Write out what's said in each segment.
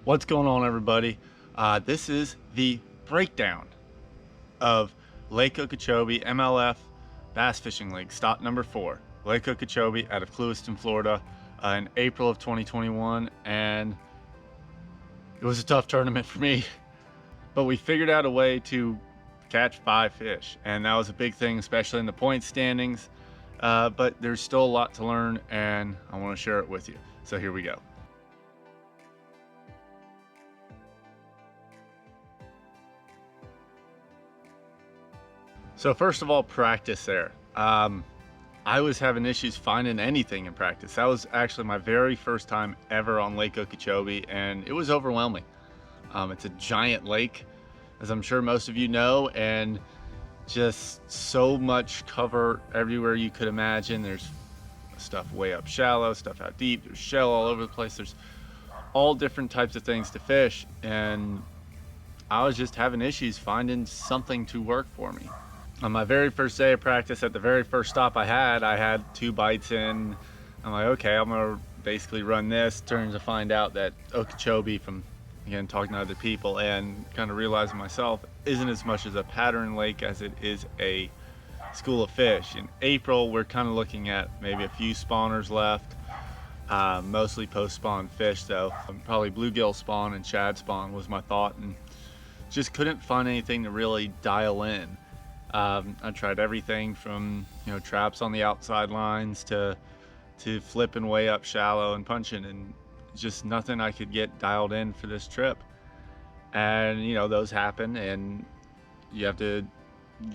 What's going on, everybody? This is the breakdown of Lake Okeechobee MLF Bass Fishing League, stop number 4. Lake Okeechobee out of Clewiston, Florida, in April of 2021, and it was a tough tournament for me, but we figured out a way to catch 5 fish, and that was a big thing, especially in the point standings. But there's still a lot to learn, and I want to share it with you. So here we go. So first of all, practice there. I was having issues finding anything in practice. That was actually my very first time ever on Lake Okeechobee, and it was overwhelming. It's a giant lake, as I'm sure most of you know, and just so much cover everywhere you could imagine. There's stuff way up shallow, stuff out deep, there's shell all over the place. There's all different types of things to fish, and I was just having issues finding something to work for me. On my very first day of practice, at the very first stop I had 2 bites in. I'm like, okay, I'm gonna basically run this. Turns to find out that Okeechobee, from again talking to other people and kind of realizing myself, isn't as much as a pattern lake as it is a school of fish. In April, we're kind of looking at maybe a few spawners left, mostly post-spawn fish though. Probably bluegill spawn and shad spawn was my thought, and just couldn't find anything to really dial in. I tried everything from, traps on the outside lines to flipping way up shallow and punching, and just nothing I could get dialed in for this trip. And those happen, and you have to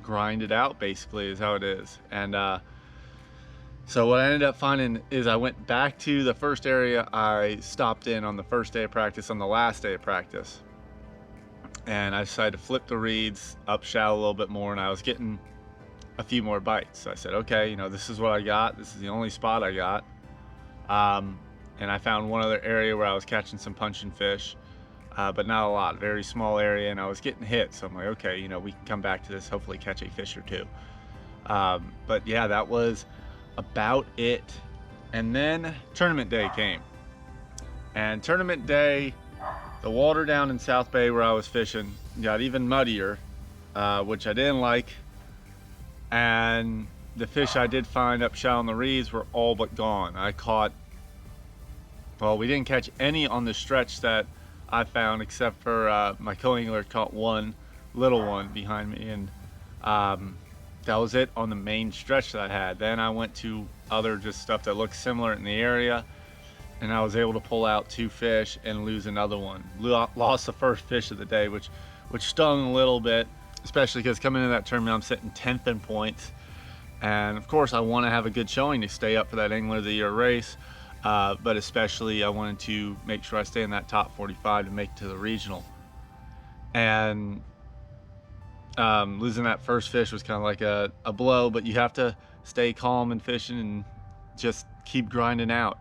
grind it out, basically, is how it is. And so what I ended up finding is I went back to the first area I stopped in on the first day of practice, on the last day of practice. And I decided to flip the reeds up shallow a little bit more, and I was getting a few more bites. So I said, okay, this is what I got. This is the only spot I got. And I found one other area where I was catching some punching fish, but not a lot, very small area, and I was getting hit. So I'm like, okay, we can come back to this, hopefully catch a fish or two. But yeah, that was about it. And then tournament day came. And tournament day, the water down in South Bay where I was fishing got even muddier, which I didn't like. And the fish I did find up shallow in the reeds were all but gone. I caught, well, we didn't catch any on the stretch that I found, except for my co-angler caught one little one behind me, and that was it on the main stretch that I had. Then I went to other just stuff that looked similar in the area, and I was able to pull out 2 fish and lose another one. Lost the first fish of the day, which stung a little bit, especially because coming into that tournament, I'm sitting 10th in points. And of course, I want to have a good showing to stay up for that Angler of the Year race. But especially, I wanted to make sure I stay in that top 45 to make it to the regional. And losing that first fish was kind of like a blow, but you have to stay calm and fishing and just keep grinding out.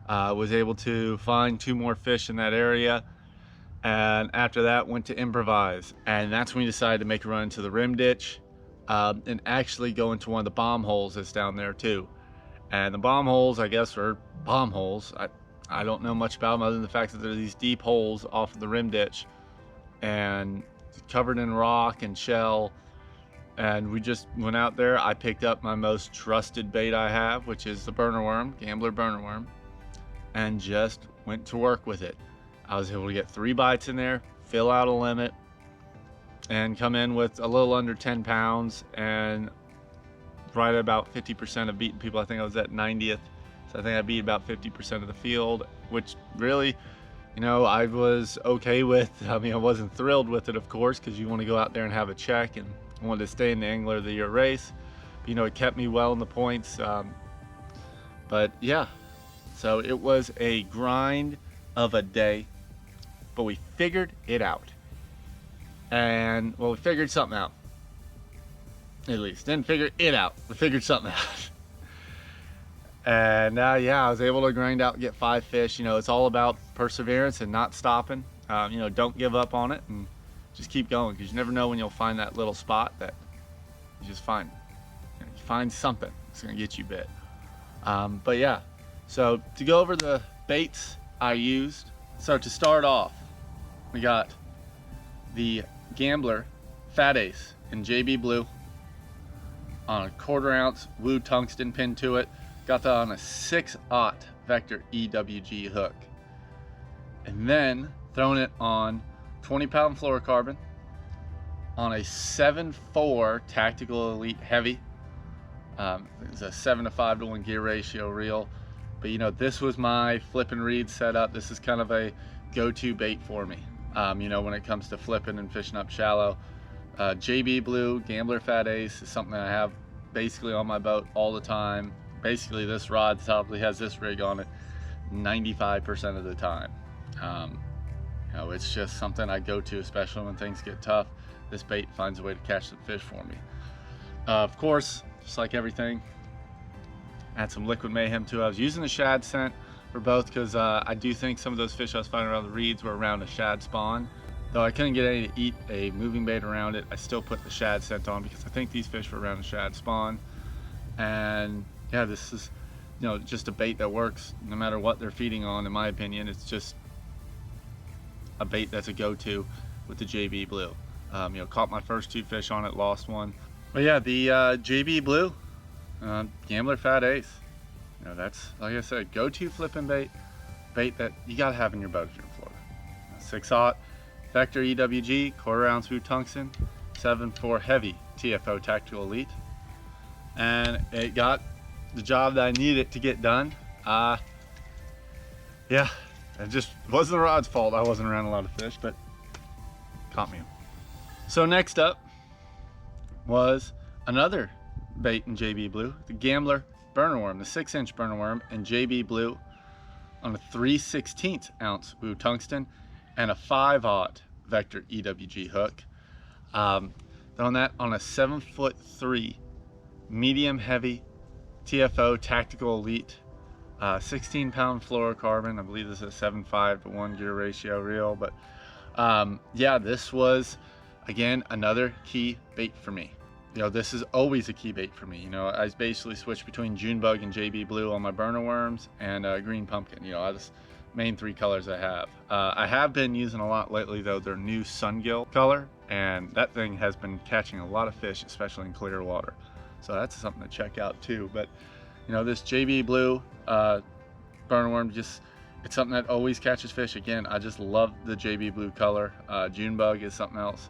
Was able to find 2 more fish in that area, and after that went to improvise, and that's when we decided to make a run into the rim ditch, and actually go into one of the bomb holes that's down there too. And the bomb holes, I guess, are bomb holes. I don't know much about them other than the fact that there are these deep holes off of the rim ditch and covered in rock and shell. And we just went out there. I picked up my most trusted bait I have, which is the burner worm, Gambler burner worm, and just went to work with it. I was able to get 3 bites in there, fill out a limit, and come in with a little under 10 pounds, and right at about 50% of beating people. I think I was at 90th, so I think I beat about 50% of the field, which really, I was okay with. I mean, I wasn't thrilled with it, of course, because you want to go out there and have a check, and I wanted to stay in the Angler of the Year race. It kept me well in the points. But yeah. So it was a grind of a day, but we figured it out. And, well, we figured something out. At least, didn't figure it out. We figured something out. And yeah, I was able to grind out and get 5 fish. It's all about perseverance and not stopping. Don't give up on it and just keep going, because you never know when you'll find that little spot that you just find. You find something that's gonna get you bit. But yeah. So to go over the baits I used, so to start off, we got the Gambler Fat Ace in JB Blue on a 1/4 ounce Woo tungsten pin to it. Got that on a 6/0 Vector EWG hook. And then throwing it on 20-pound fluorocarbon on a 7/4 Tactical Elite Heavy. It's a 7-to-5-to-1 gear ratio reel. But you know, this was my flip and reed setup. This is kind of a go-to bait for me. You know, when it comes to flipping and fishing up shallow. JB Blue Gambler Fat Ace is something that I have basically on my boat all the time. Basically, this rod probably has this rig on it 95% of the time. You know, it's just something I go to, especially when things get tough. This bait finds a way to catch some fish for me. Of course, just like everything, add some Liquid Mayhem too. I was using the shad scent for both because I do think some of those fish I was finding around the reeds were around a shad spawn. Though I couldn't get any to eat a moving bait around it, I still put the shad scent on because I think these fish were around a shad spawn. And yeah, this is, you know, just a bait that works no matter what they're feeding on, in my opinion. It's just a bait that's a go-to with the JB Blue. You know, caught my first 2 fish on it, lost one. But yeah, the JB Blue Gambler Fat Ace, you know, that's, like I said, go-to flipping bait that you gotta have in your boat if you're in Florida. 6/0 Vector EWG 1/4 ounce Woo tungsten 7/4 heavy TFO Tactical Elite, and it got the job that I needed it to get done. Yeah, it just wasn't the rod's fault. I wasn't around a lot of fish, but caught me. So next up was another bait in JB Blue, the Gambler burner worm, the 6-inch burner worm in JB Blue on a 3/16 ounce Woo tungsten and a 5/0 Vector EWG hook. Throwing that on a 7'3" medium heavy TFO Tactical Elite 16-pound fluorocarbon. I believe this is a 7.5-to-1 gear ratio reel. But yeah, this was again another key bait for me. You know, this is always a key bait for me. You know, I basically switch between Junebug and JB Blue on my burner worms and green pumpkin. You know, I just main 3 colors I have. I have been using a lot lately though their new Sungill color, and that thing has been catching a lot of fish, especially in clear water. So that's something to check out too. But you know, this JB Blue burner worm, just, it's something that always catches fish. Again, I just love the JB Blue color. Junebug is something else.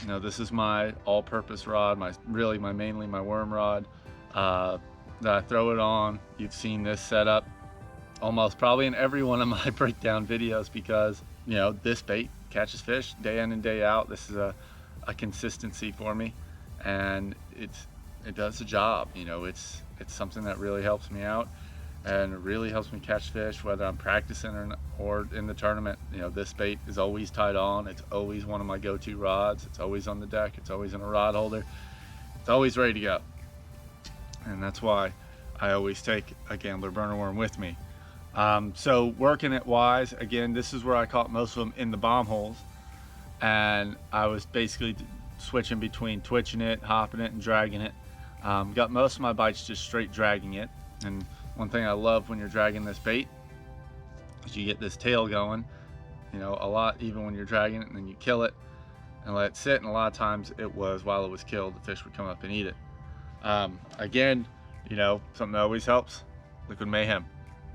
You know, this is my all-purpose rod, mainly my worm rod that I throw it on. You've seen this setup almost probably in every one of my breakdown videos because, you know, this bait catches fish day in and day out. This is a consistency for me, and it does the job. You know, it's something that really helps me out and it really helps me catch fish, whether I'm practicing or in the tournament. You know, this bait is always tied on. It's always one of my go-to rods. It's always on the deck. It's always in a rod holder. It's always ready to go. And that's why I always take a Gambler burner worm with me. So working it wise, again, this is where I caught most of them in the bomb holes. And I was basically switching between twitching it, hopping it, and dragging it. Got most of my bites just straight dragging it. And one thing I love when you're dragging this bait is you get this tail going, you know, a lot, even when you're dragging it, and then you kill it and let it sit. And a lot of times it was, while it was killed, the fish would come up and eat it. Again, you know, something that always helps, Liquid Mayhem.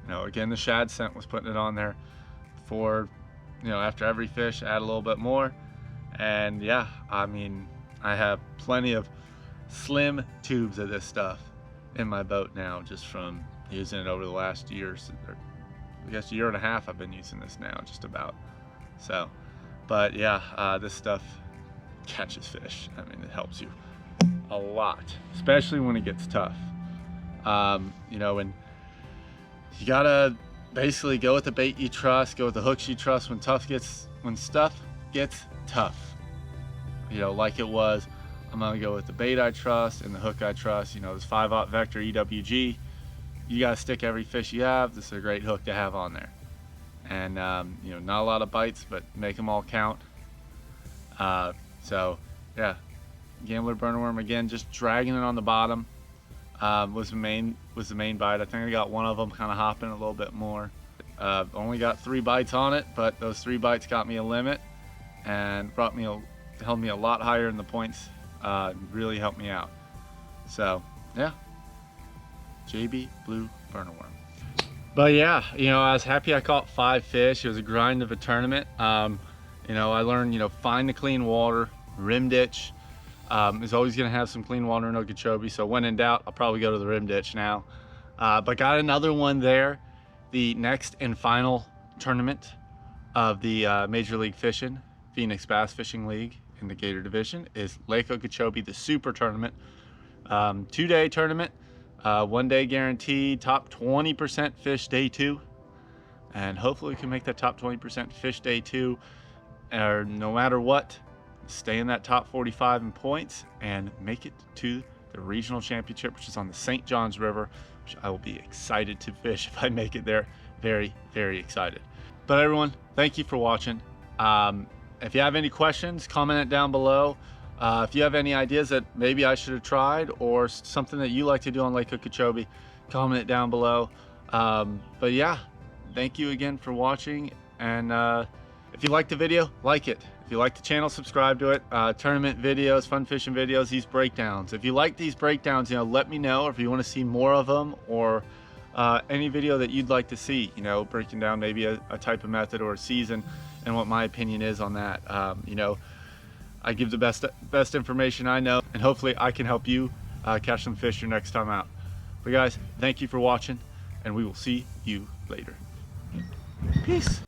You know, again, the shad scent was putting it on there for, you know, after every fish, add a little bit more. And yeah, I mean, I have plenty of slim tubes of this stuff in my boat now, just from using it over the last year. I guess a year and a half I've been using this now, just about. So, but yeah, this stuff catches fish. I mean, it helps you a lot, especially when it gets tough. You know, and you gotta basically go with the bait you trust, go with the hooks you trust when stuff gets tough. You know, like it was, I'm gonna go with the bait I trust and the hook I trust. You know, this 5/0 Vector EWG, you gotta stick every fish you have. This is a great hook to have on there. And you know, not a lot of bites, but make them all count. So yeah, Gambler burner worm, again, just dragging it on the bottom was the main bite. I think I got one of them kind of hopping a little bit more. Only got 3 bites on it, but those 3 bites got me a limit and held me a lot higher in the points. Really helped me out. So yeah, JB Blue Burner Worm. But yeah, you know, I was happy I caught 5 fish. It was a grind of a tournament. You know, I learned, you know, find the clean water, rim ditch. Is always gonna have some clean water in Okeechobee, so when in doubt, I'll probably go to the rim ditch now. But got another one there. The next and final tournament of the Major League Fishing, Phoenix Bass Fishing League in the Gator Division, is Lake Okeechobee, the Super Tournament. 2-day tournament, 1 day guaranteed, top 20% fish day 2. And hopefully we can make that top 20% fish day 2, or no matter what, stay in that top 45 in points and make it to the regional championship, which is on the St. Johns River, which I will be excited to fish if I make it there. Very, very excited. But everyone, thank you for watching. If you have any questions, comment it down below. If you have any ideas that maybe I should have tried, or something that you like to do on Lake Okeechobee, comment it down below. But yeah, thank you again for watching. And if you liked the video, like it. If you like the channel, subscribe to it. Tournament videos, fun fishing videos, these breakdowns. If you like these breakdowns, you know, let me know. Or if you want to see more of them, or any video that you'd like to see, you know, breaking down maybe a type of method or a season, and what my opinion is on that. You know, I give the best information I know, and hopefully I can help you catch some fish your next time out. But guys, thank you for watching, and we will see you later. Peace.